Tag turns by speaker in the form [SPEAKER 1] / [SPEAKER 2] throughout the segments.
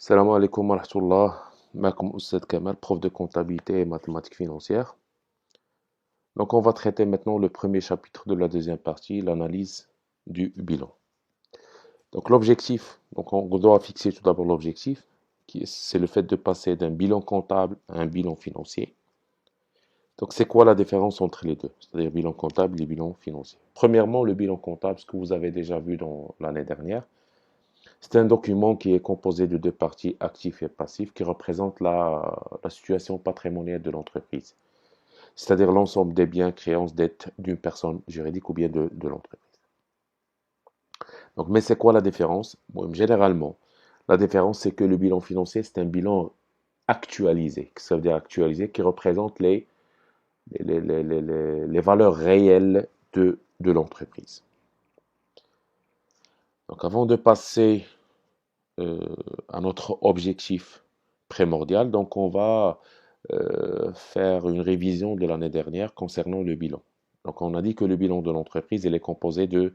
[SPEAKER 1] Salam alaikum wa rahmatullah. Makum Oustad Kamal, prof de comptabilité et mathématiques financières. Donc, on va traiter maintenant le premier chapitre de la deuxième partie, l'analyse du bilan. Donc, l'objectif, donc on doit fixer tout d'abord l'objectif, c'est le fait de passer d'un bilan comptable à un bilan financier. Donc, c'est quoi la différence entre les deux, c'est-à-dire bilan comptable et bilan financier? Premièrement, le bilan comptable, ce que vous avez déjà vu dans l'année dernière, c'est un document qui est composé de deux parties, actifs et passifs, qui représentent la situation patrimoniale de l'entreprise, c'est-à-dire l'ensemble des biens, créances, dettes d'une personne juridique ou bien de l'entreprise. Donc, mais c'est quoi la différence? Bon, généralement, la différence, c'est que le bilan financier, c'est un bilan actualisé. Ça veut dire actualisé, qui représente les valeurs réelles de l'entreprise. Donc, avant de passer à notre objectif primordial, donc on va faire une révision de l'année dernière concernant le bilan. Donc on a dit que le bilan de l'entreprise il est composé de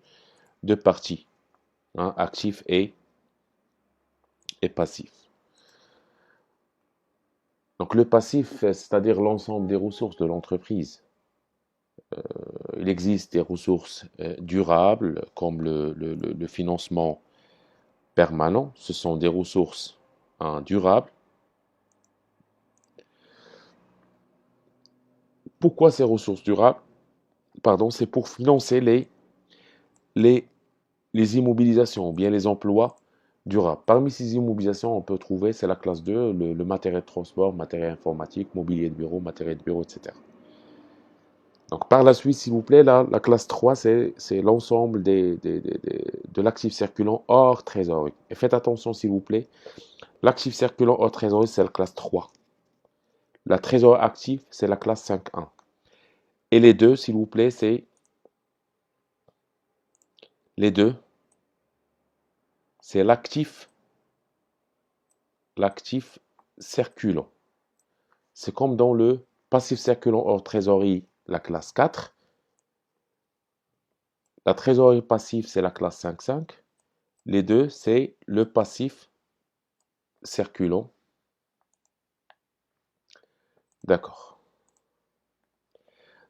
[SPEAKER 1] deux parties, hein, actif et passif. Donc le passif, c'est-à-dire l'ensemble des ressources de l'entreprise. Il existe des ressources durables comme le financement permanent. Ce sont des ressources durables. Pourquoi ces ressources durables? Pardon, c'est pour financer les, les immobilisations ou bien les emplois durables. Parmi ces immobilisations, on peut trouver, c'est la classe 2, le matériel de transport, matériel informatique, mobilier de bureau, matériel de bureau, etc. Donc par la suite, s'il vous plaît, la classe 3, c'est l'ensemble de l'actif circulant hors trésorerie. Et faites attention, s'il vous plaît, l'actif circulant hors trésorerie, c'est la classe 3. La trésorerie active, c'est la classe 5.1. Et les deux, s'il vous plaît, les deux, c'est l'actif circulant. C'est comme dans le passif circulant hors trésorerie, la classe 4. La trésorerie passive, c'est la classe 5.5. Les deux, c'est le passif circulant. D'accord.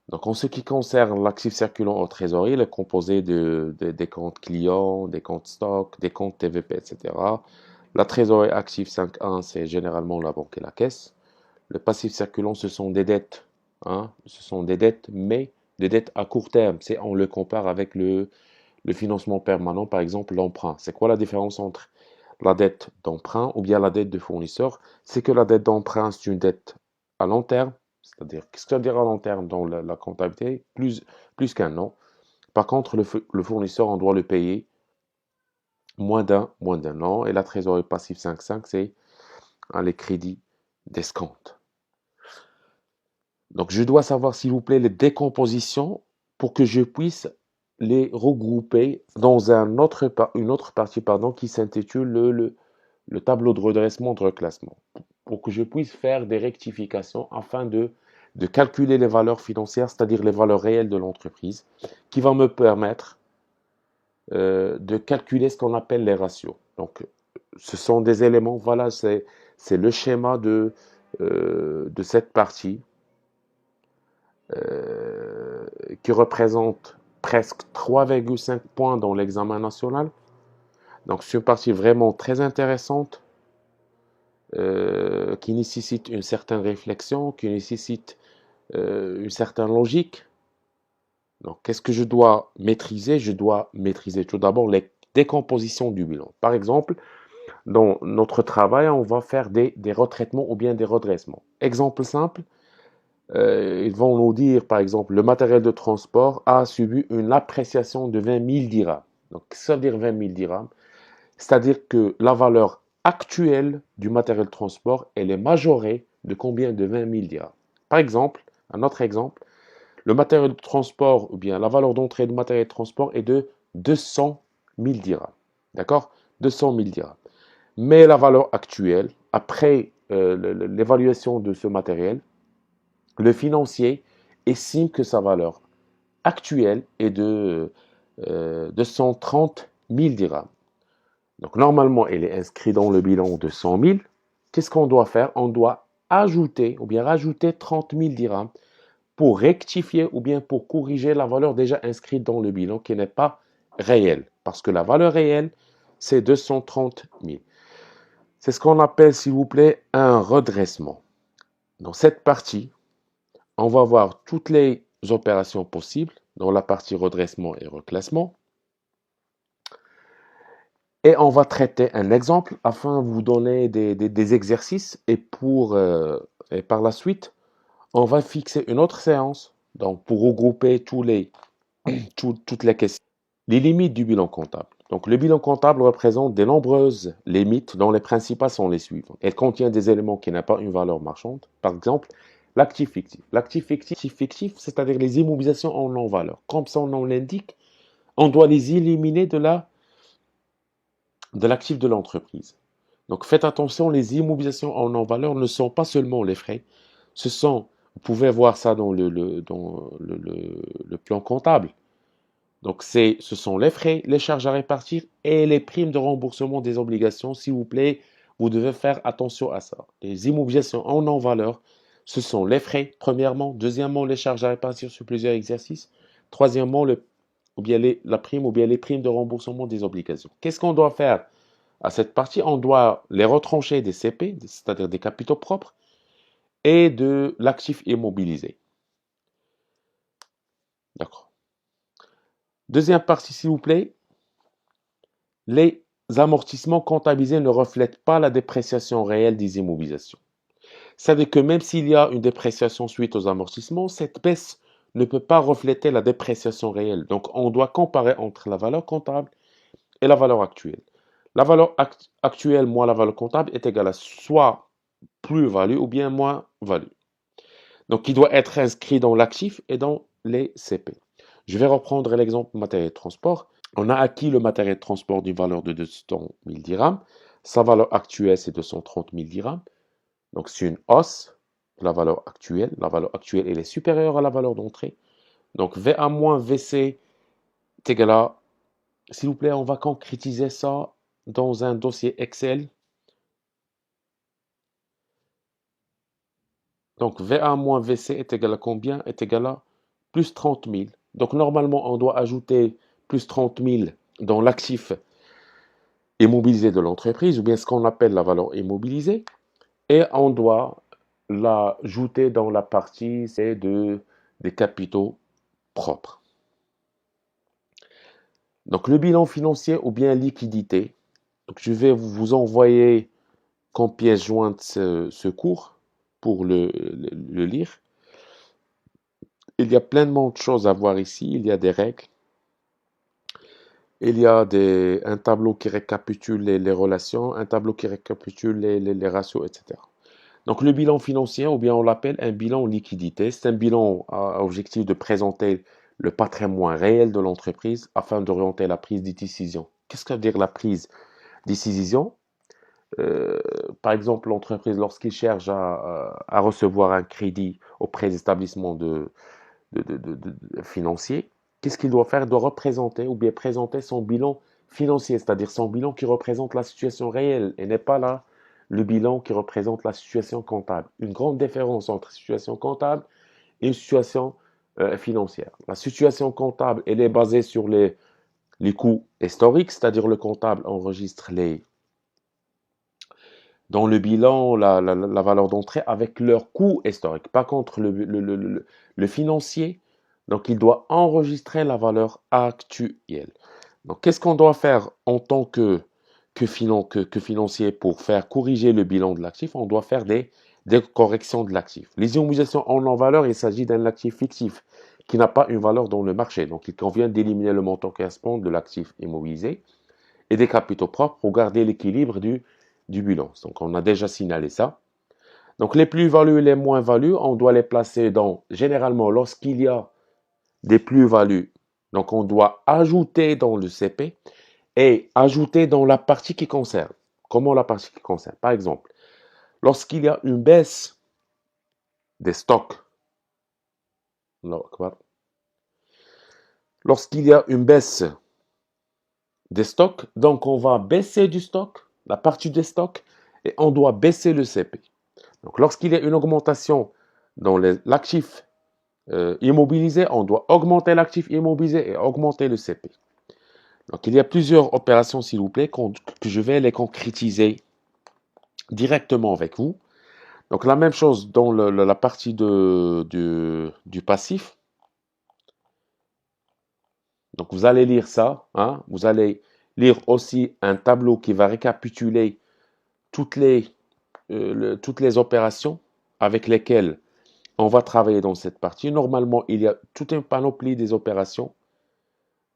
[SPEAKER 1] Donc, en ce qui concerne l'actif circulant hors trésorerie, il est composé des comptes clients, des comptes stock, des comptes TVP, etc. La trésorerie active 5.1, c'est généralement la banque et la caisse. Le passif circulant, ce sont des dettes. Hein, ce sont des dettes, mais des dettes à court terme. On le compare avec le financement permanent, par exemple l'emprunt. C'est quoi la différence entre la dette d'emprunt ou bien la dette de fournisseur? C'est que la dette d'emprunt, c'est une dette à long terme. C'est-à-dire, qu'est-ce que ça veut dire à long terme dans la comptabilité? Plus qu'un an. Par contre, le fournisseur, on doit le payer moins d'un an. Et la trésorerie passive 5.5, c'est les crédits d'escompte. Donc, je dois savoir, s'il vous plaît, les décompositions pour que je puisse les regrouper dans une autre partie qui s'intitule le tableau de redressement de reclassement. Pour que je puisse faire des rectifications afin de calculer les valeurs financières, c'est-à-dire les valeurs réelles de l'entreprise, qui va me permettre de calculer ce qu'on appelle les ratios. Donc, ce sont des éléments, voilà, c'est le schéma de cette partie qui représente presque 3,5 points dans l'examen national. Donc c'est une partie vraiment très intéressante qui nécessite une certaine réflexion, qui nécessite une certaine logique. Donc qu'est-ce que je dois maîtriser? Je dois maîtriser tout d'abord les décompositions du bilan. Par exemple, dans notre travail, on va faire des retraitements ou bien des redressements. Exemple simple, ils vont nous dire, par exemple, le matériel de transport a subi une appréciation de 20 000 dirhams. Donc, ça veut dire 20 000 dirhams. C'est-à-dire que la valeur actuelle du matériel de transport, elle est majorée de combien? De 20 000 dirhams. Par exemple, un autre exemple, le matériel de transport, ou bien la valeur d'entrée du matériel de transport est de 200 000 dirhams. D'accord? 200 000 dirhams. Mais la valeur actuelle, après l'évaluation de ce matériel, le financier estime que sa valeur actuelle est de 230 000 dirhams. Donc normalement, il est inscrit dans le bilan de 100 000. Qu'est-ce qu'on doit faire? On doit ajouter ou bien rajouter 30 000 dirhams pour rectifier ou bien pour corriger la valeur déjà inscrite dans le bilan qui n'est pas réelle. Parce que la valeur réelle, c'est 230 000. C'est ce qu'on appelle, s'il vous plaît, un redressement. Dans cette partie, on va voir toutes les opérations possibles dans la partie redressement et reclassement. Et on va traiter un exemple afin de vous donner des exercices et par la suite, on va fixer une autre séance donc pour regrouper toutes les questions. Les limites du bilan comptable. Donc, le bilan comptable représente de nombreuses limites dont les principales sont les suivantes. Elle contient des éléments qui n'ont pas une valeur marchande. Par exemple, l'actif fictif. L'actif fictif, c'est-à-dire les immobilisations en non-valeur. Comme son nom l'indique, on doit les éliminer de l'actif de l'entreprise. Donc, faites attention, les immobilisations en non-valeur ne sont pas seulement les frais. Vous pouvez voir ça dans le plan comptable. Donc, ce sont les frais, les charges à répartir et les primes de remboursement des obligations. S'il vous plaît, vous devez faire attention à ça. Les immobilisations en non-valeur, ce sont les frais, premièrement. Deuxièmement, les charges à répartir sur plusieurs exercices. Troisièmement, la prime ou bien les primes de remboursement des obligations. Qu'est-ce qu'on doit faire à cette partie? On doit les retrancher des CP, c'est-à-dire des capitaux propres, et de l'actif immobilisé. D'accord. Deuxième partie, s'il vous plaît. Les amortissements comptabilisés ne reflètent pas la dépréciation réelle des immobilisations. C'est-à-dire que même s'il y a une dépréciation suite aux amortissements, cette baisse ne peut pas refléter la dépréciation réelle. Donc, on doit comparer entre la valeur comptable et la valeur actuelle. La valeur actuelle moins la valeur comptable est égale à soit plus-value ou bien moins-value. Donc, il doit être inscrit dans l'actif et dans les CP. Je vais reprendre l'exemple matériel de transport. On a acquis le matériel de transport d'une valeur de 200 000 dirhams. Sa valeur actuelle, c'est 230 000 dirhams. Donc, c'est une hausse de la valeur actuelle. La valeur actuelle, elle est supérieure à la valeur d'entrée. Donc, VA moins VC est égal à, s'il vous plaît, on va concrétiser ça dans un dossier Excel. Donc, VA moins VC est égal à combien? Est égal à plus 30 000. Donc, normalement, on doit ajouter plus 30 000 dans l'actif immobilisé de l'entreprise, ou bien ce qu'on appelle la valeur immobilisée. Et on doit l'ajouter dans la partie des capitaux propres. Donc le bilan financier ou bien liquidité. Donc, je vais vous envoyer comme pièce jointe ce cours pour le lire. Il y a pleinement de choses à voir ici. Il y a des règles. Il y a un tableau qui récapitule les relations, un tableau qui récapitule les ratios, etc. Donc le bilan financier, ou bien on l'appelle un bilan liquidité, c'est un bilan à objectif de présenter le patrimoine réel de l'entreprise afin d'orienter la prise de décision. Qu'est-ce que veut dire la prise de décision? Par exemple, l'entreprise, lorsqu'il cherche à recevoir un crédit auprès des établissements financiers, qu'est-ce qu'il doit faire? Il doit représenter ou bien présenter son bilan financier, c'est-à-dire son bilan qui représente la situation réelle et n'est pas là le bilan qui représente la situation comptable. Une grande différence entre situation comptable et une situation financière. La situation comptable, elle est basée sur les coûts historiques, c'est-à-dire le comptable enregistre dans le bilan la valeur d'entrée avec leur coût historique. Par contre, le financier, donc il doit enregistrer la valeur actuelle. Donc, qu'est-ce qu'on doit faire en tant que financier pour faire corriger le bilan de l'actif? On doit faire des corrections de l'actif. Les immobilisations en non-valeur, il s'agit d'un actif fictif qui n'a pas une valeur dans le marché. Donc, il convient d'éliminer le montant correspondant de l'actif immobilisé et des capitaux propres pour garder l'équilibre du bilan. Donc, on a déjà signalé ça. Donc, les plus-values et les moins-values, on doit les placer généralement, lorsqu'il y a des plus-values, donc on doit ajouter dans le CP et ajouter dans la partie qui concerne. Comment la partie qui concerne? Par exemple, lorsqu'il y a une baisse des stocks, lorsqu'il y a une baisse des stocks. Donc, on va baisser du stock, la partie des stocks, et on doit baisser le CP. Donc, lorsqu'il y a une augmentation dans l'actif immobilisé, on doit augmenter l'actif immobilisé et augmenter le CP. Donc, il y a plusieurs opérations, s'il vous plaît, que je vais les concrétiser directement avec vous. Donc, la même chose dans la partie du passif. Donc, vous allez lire ça. Hein, vous allez lire aussi un tableau qui va récapituler toutes les opérations avec lesquelles on va travailler dans cette partie. Normalement, il y a toute une panoplie des opérations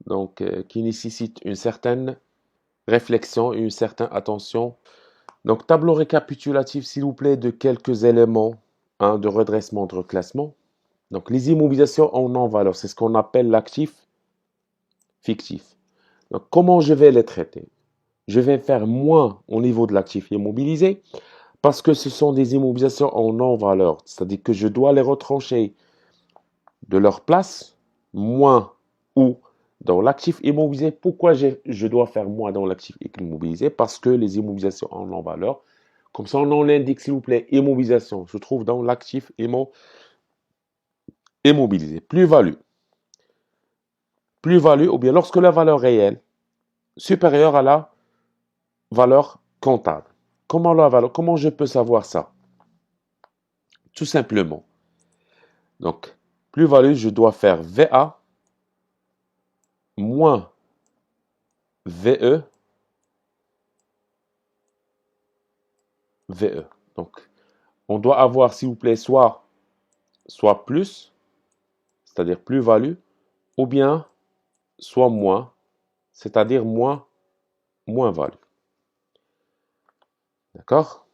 [SPEAKER 1] donc, qui nécessitent une certaine réflexion et une certaine attention. Donc, tableau récapitulatif, s'il vous plaît, de quelques éléments hein, de redressement, de reclassement. Donc, les immobilisations en non-valeur, c'est ce qu'on appelle l'actif fictif. Donc, comment je vais les traiter? Je vais faire moins au niveau de l'actif immobilisé parce que ce sont des immobilisations en non-valeur. C'est-à-dire que je dois les retrancher de leur place, moins ou dans l'actif immobilisé. Pourquoi je dois faire moins dans l'actif immobilisé? Parce que les immobilisations en non-valeur, comme ça on l'indique s'il vous plaît, immobilisation, se trouve dans l'actif immobilisé. Plus-value. Plus-value, ou bien lorsque la valeur réelle supérieure à la valeur comptable. Comment je peux savoir ça? Tout simplement. Donc, plus-value, je dois faire VA moins VE, VE. Donc, on doit avoir, s'il vous plaît, soit plus, c'est-à-dire plus-value, ou bien soit moins, c'est-à-dire moins-value. D'accord?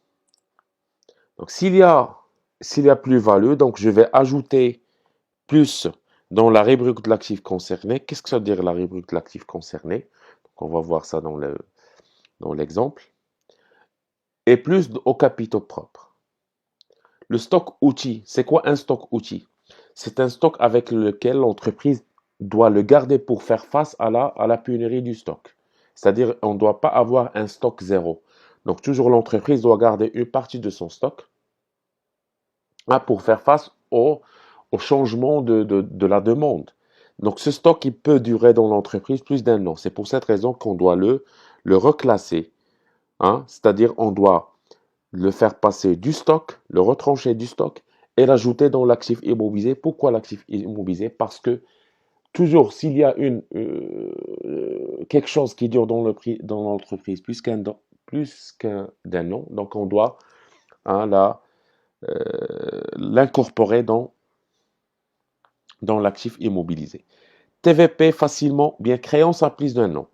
[SPEAKER 1] Donc, s'il y a plus-value, donc je vais ajouter plus dans la rubrique de l'actif concerné. Qu'est-ce que ça veut dire la rubrique de l'actif concerné? Donc, on va voir ça dans l'exemple. Et plus au capitaux propres. Le stock outil, c'est quoi un stock outil? C'est un stock avec lequel l'entreprise doit le garder pour faire face à la pénurie du stock. C'est-à-dire, on ne doit pas avoir un stock zéro. Donc, toujours l'entreprise doit garder une partie de son stock hein, pour faire face au changement de la demande. Donc, ce stock, il peut durer dans l'entreprise plus d'un an. C'est pour cette raison qu'on doit le reclasser. Hein, c'est-à-dire, on doit le faire passer du stock, le retrancher du stock et l'ajouter dans l'actif immobilisé. Pourquoi l'actif immobilisé? Parce que toujours, s'il y a quelque chose qui dure dans l'entreprise plus qu'un d'un an, donc on doit hein, l'incorporer dans l'actif immobilisé. TVP facilement, bien créance à plus d'un an.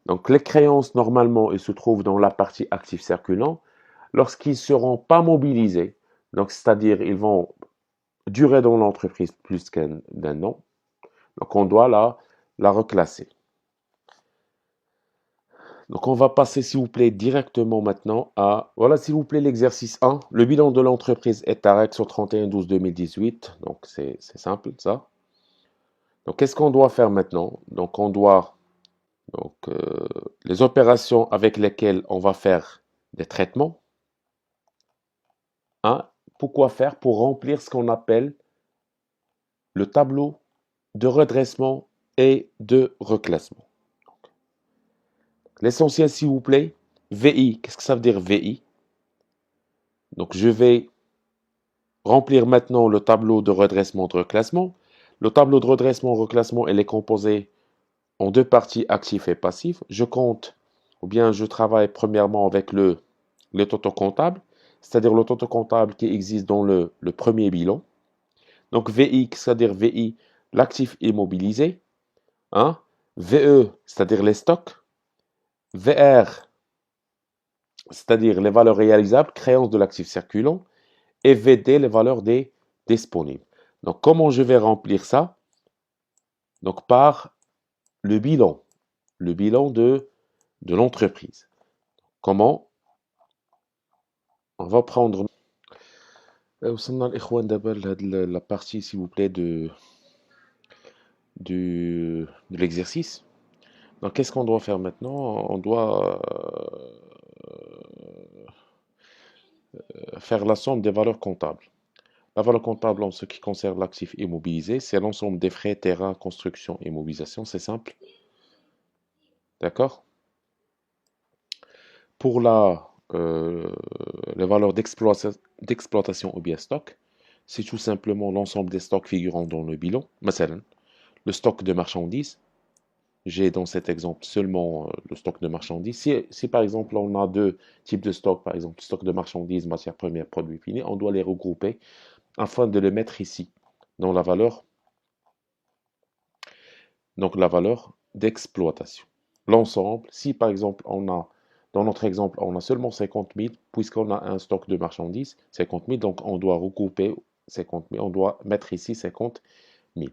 [SPEAKER 1] Donc les créances, normalement, elles se trouvent dans la partie actif circulant. Lorsqu'ils ne seront pas mobilisés, donc c'est-à-dire ils vont durer dans l'entreprise plus d'un an, donc on doit la reclasser. Donc on va passer s'il vous plaît directement maintenant voilà s'il vous plaît l'exercice 1. Le bilan de l'entreprise est à règle sur 31/12/2018, donc c'est simple ça. Donc qu'est-ce qu'on doit faire maintenant? Donc on doit, donc les opérations avec lesquelles on va faire des traitements. Hein, pourquoi faire? Pour remplir ce qu'on appelle le tableau de redressement et de reclassement. L'essentiel, s'il vous plaît, VI. Qu'est-ce que ça veut dire VI? Donc, je vais remplir maintenant le tableau de redressement de reclassement. Le tableau de redressement reclassement, il est composé en deux parties, actif et passif. Je compte, ou bien je travaille premièrement avec le taux comptable, c'est-à-dire le taux comptable qui existe dans le premier bilan. Donc, VI, c'est-à-dire VI, l'actif immobilisé. Hein? VE, c'est-à-dire les stocks. VR, c'est-à-dire les valeurs réalisables, créances de l'actif circulant. Et VD, les valeurs des disponibles. Donc, comment je vais remplir ça? Donc, par le bilan de l'entreprise. Comment? On va prendre la partie, s'il vous plaît, de l'exercice. Donc, qu'est-ce qu'on doit faire maintenant? On doit faire la somme des valeurs comptables. La valeur comptable en ce qui concerne l'actif immobilisé, c'est l'ensemble des frais, terrain, construction et mobilisation. C'est simple. D'accord? Pour les valeurs d'exploitation ou bien stock, c'est tout simplement l'ensemble des stocks figurant dans le bilan. مثلا, le stock de marchandises, j'ai dans cet exemple seulement le stock de marchandises. Si par exemple on a deux types de stocks, par exemple stock de marchandises, matières premières, produits finis, on doit les regrouper afin de les mettre ici, dans la valeur, donc la valeur d'exploitation. L'ensemble, si par exemple dans notre exemple, on a seulement 50 000, puisqu'on a un stock de marchandises, 50 000, donc on doit regrouper 50 000, on doit mettre ici 50 000.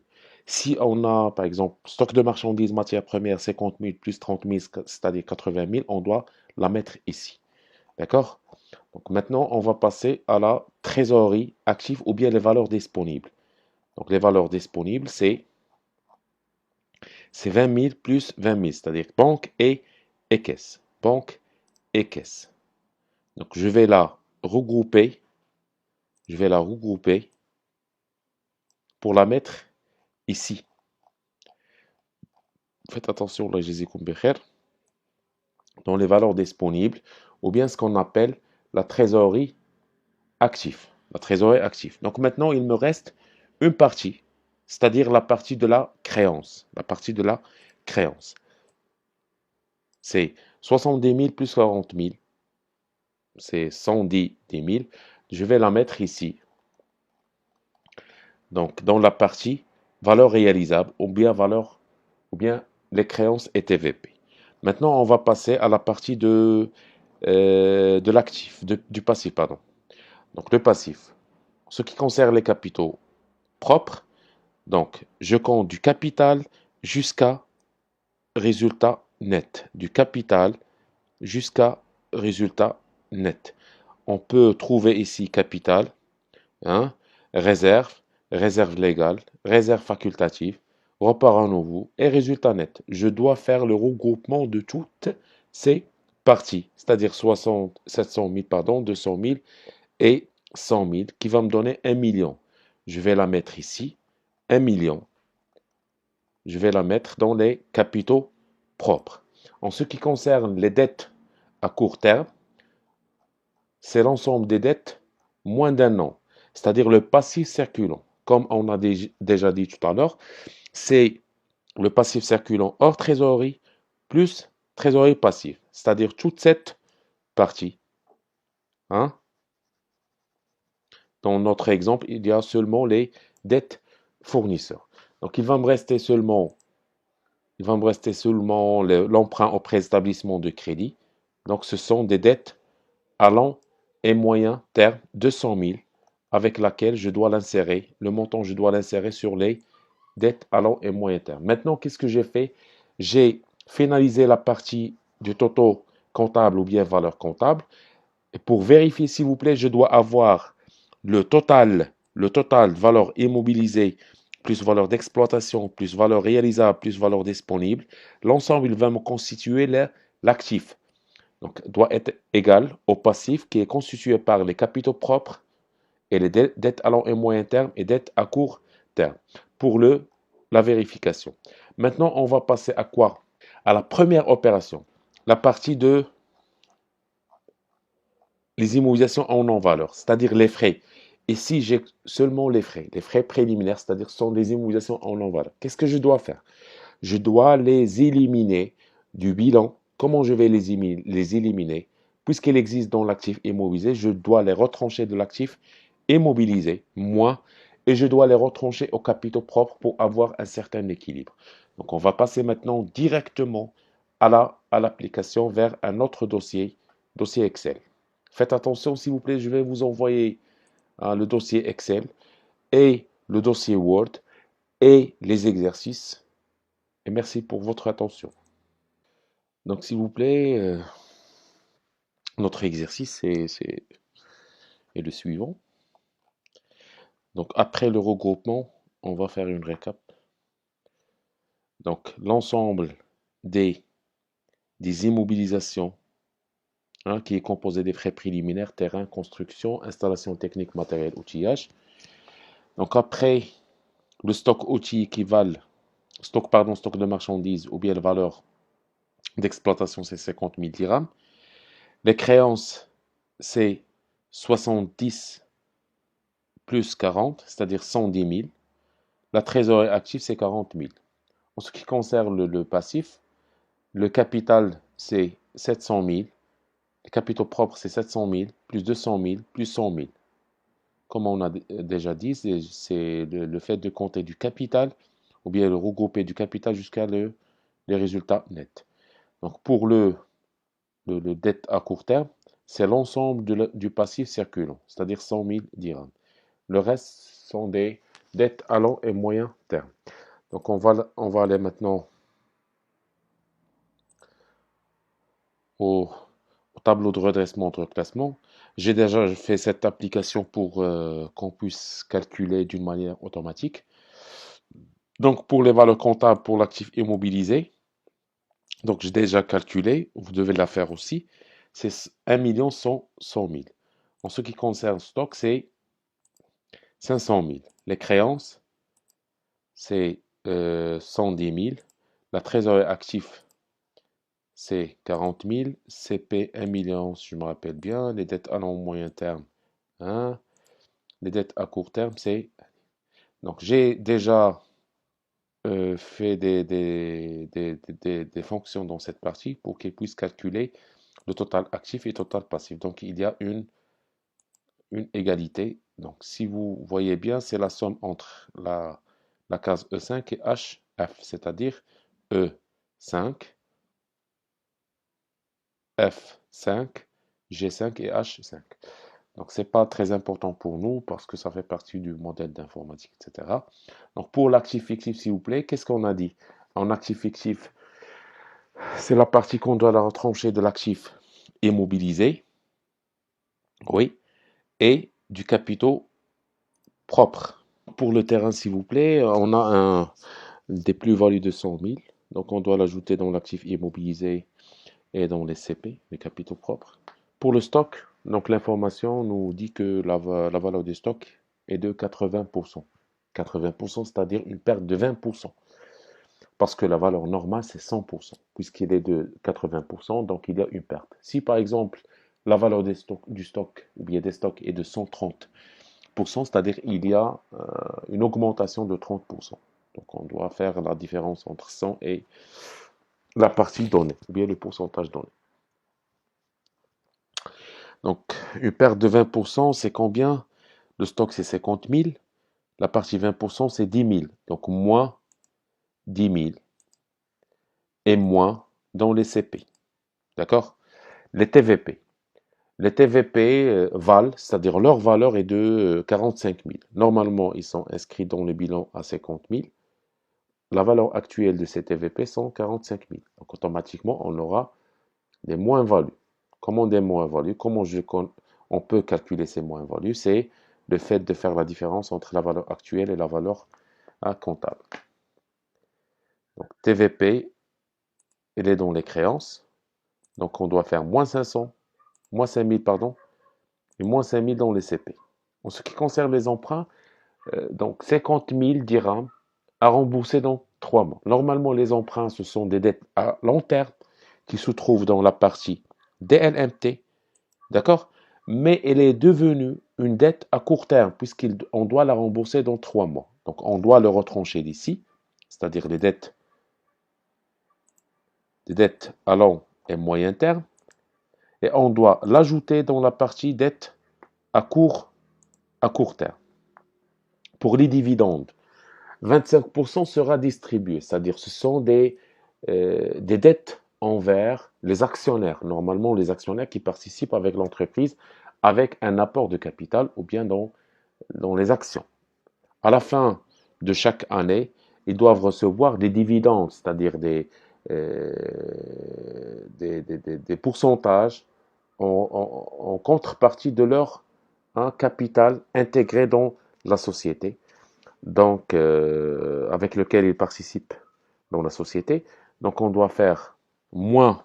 [SPEAKER 1] Si on a, par exemple, stock de marchandises, matières premières, 50 000 plus 30 000, c'est-à-dire 80 000, on doit la mettre ici. D'accord? Donc maintenant, on va passer à la trésorerie active ou bien les valeurs disponibles. Donc les valeurs disponibles, c'est 20 000 plus 20 000, c'est-à-dire banque et caisse. Banque et caisse. Donc je vais la regrouper. Je vais la regrouper pour la mettre ici. Faites attention, là, je les ai dans les valeurs disponibles, ou bien ce qu'on appelle la trésorerie active. La trésorerie active. Donc maintenant, il me reste une partie, c'est-à-dire la partie de la créance. La partie de la créance. C'est 70 000 plus 40 000. C'est 110 000. Je vais la mettre ici. Donc, dans la partie valeur réalisable ou bien les créances et TVP. Maintenant, on va passer à la partie de l'actif, du passif, pardon. Donc, le passif. Ce qui concerne les capitaux propres, donc, je compte du capital jusqu'à résultat net. Du capital jusqu'à résultat net. On peut trouver ici capital, hein, réserve, réserve légale, réserve facultative, repart à nouveau et résultat net. Je dois faire le regroupement de toutes ces parties, c'est-à-dire 700 000, pardon, 200 000 et 100 000, qui va me donner 1 million. Je vais la mettre ici, 1 million. Je vais la mettre dans les capitaux propres. En ce qui concerne les dettes à court terme, c'est l'ensemble des dettes moins d'un an, c'est-à-dire le passif circulant. Comme on a déjà dit tout à l'heure, c'est le passif circulant hors trésorerie plus trésorerie passive, c'est-à-dire toute cette partie. Hein. Dans notre exemple, il y a seulement les dettes fournisseurs. Donc il va me rester seulement l'emprunt auprès d'établissements de crédit. Donc ce sont des dettes à long et moyen terme de 100 000 avec laquelle je dois l'insérer, le montant je dois l'insérer sur les dettes à long et moyen terme. Maintenant, qu'est-ce que j'ai fait? J'ai finalisé la partie du taux comptable ou bien valeur comptable. Et pour vérifier, s'il vous plaît, je dois avoir le total valeur immobilisée plus valeur d'exploitation, plus valeur réalisable, plus valeur disponible. L'ensemble, il va me constituer l'actif. Donc, doit être égal au passif qui est constitué par les capitaux propres et les dettes à long et moyen terme et dettes à court terme pour la vérification. Maintenant, on va passer à quoi? À la première opération, la partie de les immobilisations en non-valeur, c'est-à-dire les frais. Ici, j'ai seulement les frais préliminaires, c'est-à-dire ce sont des immobilisations en non-valeur. Qu'est-ce que je dois faire? Je dois les éliminer du bilan. Comment je vais les éliminer? Puisqu'ils existent dans l'actif immobilisé, je dois les retrancher de l'actif immobilisé, moi, et je dois les retrancher au capitaux propres pour avoir un certain équilibre. Donc, on va passer maintenant directement à l'application vers un autre dossier Excel. Faites attention, s'il vous plaît, je vais vous envoyer le dossier Excel et le dossier Word et les exercices. Et merci pour votre attention. Donc, s'il vous plaît, notre exercice est le suivant. Donc, après le regroupement, on va faire une récap. Donc, l'ensemble des, des immobilisations, hein, qui est composé des frais préliminaires, terrain, construction, installation technique, matériel, outillage. Donc après, le stock outil équivalent, stock de marchandises ou bien la valeur d'exploitation, c'est 50 000 dirhams. Les créances, c'est 70 plus 40, c'est-à-dire 110 000. La trésorerie active, c'est 40 000. En ce qui concerne le passif, le capital, c'est 700 000. Les capitaux propres, c'est 700 000, plus 200 000, plus 100 000. Comme on a déjà dit, c'est le fait de compter du capital ou bien le regrouper du capital jusqu'à les résultats nets. Donc pour le dette à court terme, c'est l'ensemble du passif circulant, c'est-à-dire 100 000 dirhams. Le reste sont des dettes à long et moyen terme. Donc on va aller maintenant au, au tableau de redressement de reclassement. J'ai déjà fait cette application pour qu'on puisse calculer d'une manière automatique. Donc pour les valeurs comptables pour l'actif immobilisé, donc j'ai déjà calculé, vous devez la faire aussi, c'est 1 100 000. En ce qui concerne stock, c'est 500 000. Les créances, c'est 110 000. La trésorerie active, c'est 40 000. CP, 1 million, si je me rappelle bien. Les dettes à long moyen terme, 1. Les dettes à court terme, c'est... Donc, j'ai déjà fait des fonctions dans cette partie pour qu'elles puissent calculer le total actif et total passif. Donc, il y a une égalité. Donc, si vous voyez bien, c'est la somme entre la case E5 et HF, c'est-à-dire E5, F5, G5 et H5. Donc, ce n'est pas très important pour nous parce que ça fait partie du modèle d'informatique, etc. Donc, pour l'actif fictif, s'il vous plaît, qu'est-ce qu'on a dit? En actif fictif, c'est la partie qu'on doit la retrancher de l'actif immobilisé, oui, et du capitaux propre. Pour le terrain, s'il vous plaît, on a des plus-values de 100 000. Donc, on doit l'ajouter dans l'actif immobilisé et dans les CP, les capitaux propres. Pour le stock, donc l'information nous dit que la valeur du stock est de 80%. 80%, c'est-à-dire une perte de 20%. Parce que la valeur normale, c'est 100%. Puisqu'il est de 80%, donc il y a une perte. Si par exemple, la valeur du stock ou bien des stocks est de 130%, c'est-à-dire il y a une augmentation de 30%. Donc on doit faire la différence entre 100 et la partie donnée, ou bien le pourcentage donné. Donc une perte de 20%, c'est combien? Le stock, c'est 50 000. La partie 20%, c'est 10 000. Donc moins 10 000 et moins dans les CP. D'accord? Les TVP. Les TVP valent, c'est-à-dire leur valeur est de 45 000. Normalement, ils sont inscrits dans le bilan à 50 000. La valeur actuelle de ces TVP sont 45 000. Donc automatiquement, on aura des moins-values. Comment des moins-values? On peut calculer ces moins-values? C'est le fait de faire la différence entre la valeur actuelle et la valeur comptable. Donc TVP, elle est dans les créances. Donc on doit faire moins 500, moins 5000, pardon, et moins 5000 dans les CP. En ce qui concerne les emprunts, donc 50 000 dirhams à rembourser dans 3 mois. Normalement, les emprunts, ce sont des dettes à long terme qui se trouvent dans la partie DLMT, d'accord? Mais elle est devenue une dette à court terme puisqu'on doit la rembourser dans 3 mois. Donc on doit le retrancher d'ici, c'est-à-dire des dettes à long et moyen terme, et on doit l'ajouter dans la partie dette à court terme. Pour les dividendes, 25% sera distribué, c'est-à-dire ce sont des dettes envers les actionnaires. Normalement, les actionnaires qui participent avec l'entreprise avec un apport de capital ou bien dans les actions. À la fin de chaque année, ils doivent recevoir des dividendes, c'est-à-dire euh, des pourcentages en contrepartie de leur capital intégré dans la société, donc avec lequel ils participent dans la société. Donc, on doit faire moins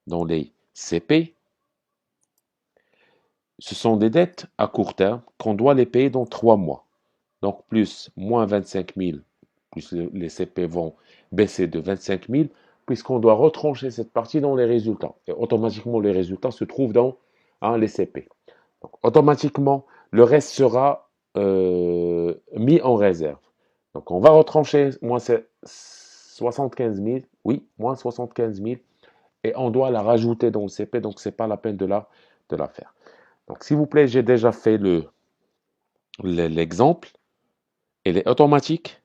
[SPEAKER 1] dans les CP. Ce sont des dettes à court terme qu'on doit les payer dans 3 mois. Donc, plus moins 25 000, plus les CP vont baisser de 25 000, puisqu'on doit retrancher cette partie dans les résultats. Et automatiquement, les résultats se trouvent dans les CP. Donc, automatiquement, le reste sera mis en réserve. Donc, on va retrancher moins 75 000, oui, moins 75 000, et on doit la rajouter dans le CP, donc ce n'est pas la peine de la faire. Donc, s'il vous plaît, j'ai déjà fait l'exemple. Elle est automatique.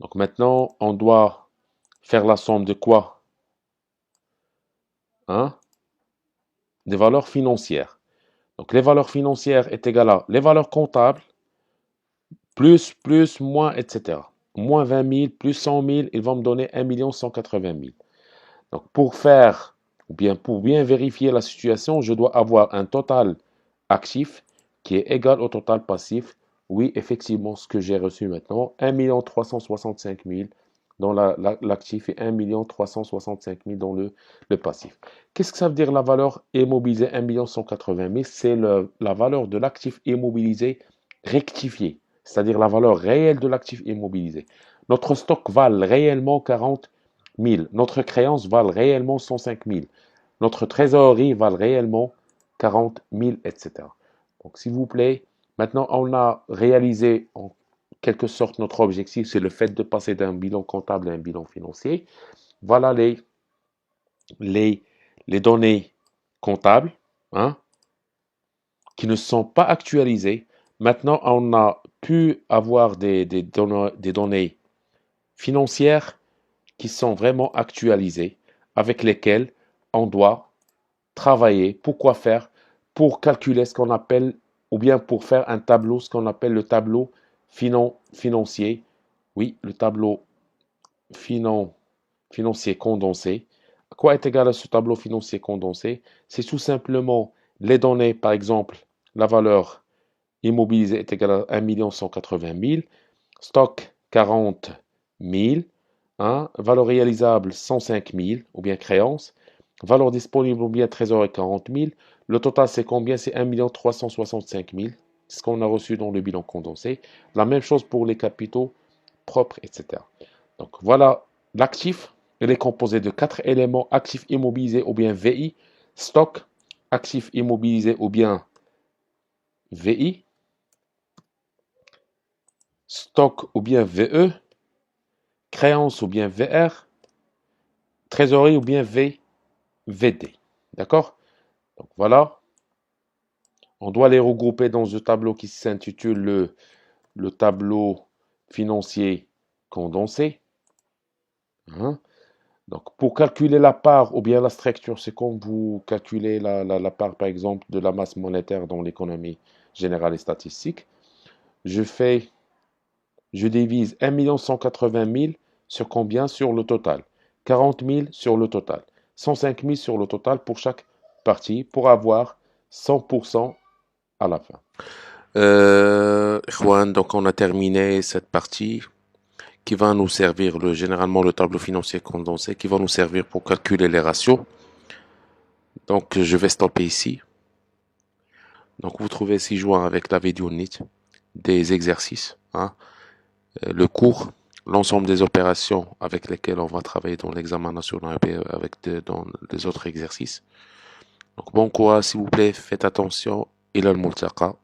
[SPEAKER 1] Donc, maintenant, on doit faire la somme de quoi? Des valeurs financières. Donc, les valeurs financières est égal à les valeurs comptables, plus, moins, etc. Moins 20 000, plus 100 000, ils vont me donner 1 180 000. Donc, pour bien vérifier la situation, je dois avoir un total actif qui est égal au total passif. Oui, effectivement, ce que j'ai reçu maintenant, 1 365 000 dans l'actif et 1 365 000 dans le passif. Qu'est-ce que ça veut dire la valeur immobilisée 1 180 000? C'est la valeur de l'actif immobilisé rectifié, c'est-à-dire la valeur réelle de l'actif immobilisé. Notre stock vale réellement 40 000. Notre créance vale réellement 105 000. Notre trésorerie vale réellement 40 000, etc. Donc, s'il vous plaît, maintenant, on a réalisé en quelque sorte notre objectif, c'est le fait de passer d'un bilan comptable à un bilan financier. Voilà les données comptables qui ne sont pas actualisées. Maintenant, on a pu avoir des données financières qui sont vraiment actualisées, avec lesquelles on doit travailler. Pourquoi faire? Pour calculer ce qu'on appelle, ou bien pour faire un tableau, ce qu'on appelle le tableau financier. Oui, le tableau financier condensé. À quoi est égal à ce tableau financier condensé? C'est tout simplement les données, par exemple, la valeur immobilisée est égale à 1 180 000, stock 40 000, valeur réalisable 105 000, ou bien créance, valeur disponible ou bien trésorerie 40 000. Le total, c'est combien? C'est 1 365 000, ce qu'on a reçu dans le bilan condensé. La même chose pour les capitaux propres, etc. Donc voilà, l'actif, il est composé de 4 éléments: actifs immobilisés ou bien VI, stock, actifs immobilisés ou bien VI, stock ou bien VE, créance ou bien VR, trésorerie ou bien VD. D'accord? Donc voilà, on doit les regrouper dans ce tableau qui s'intitule le tableau financier condensé. Donc pour calculer la part ou bien la structure, c'est comme vous calculez la part par exemple de la masse monétaire dans l'économie générale et statistique. Je divise 1 180 000 sur combien? Sur le total. 40 000 sur le total. 105 000 sur le total pour chaque partie pour avoir 100% à la fin. Juan, donc on a terminé cette partie qui va nous servir, généralement le tableau financier condensé, qui va nous servir pour calculer les ratios. Donc je vais stopper ici. Donc vous trouvez ci-joint avec la vidéo NIT des exercices, le cours, l'ensemble des opérations avec lesquelles on va travailler dans l'examen national et dans les autres exercices. Donc bon courage s'il vous plaît, faites attention. إلى الملتقى.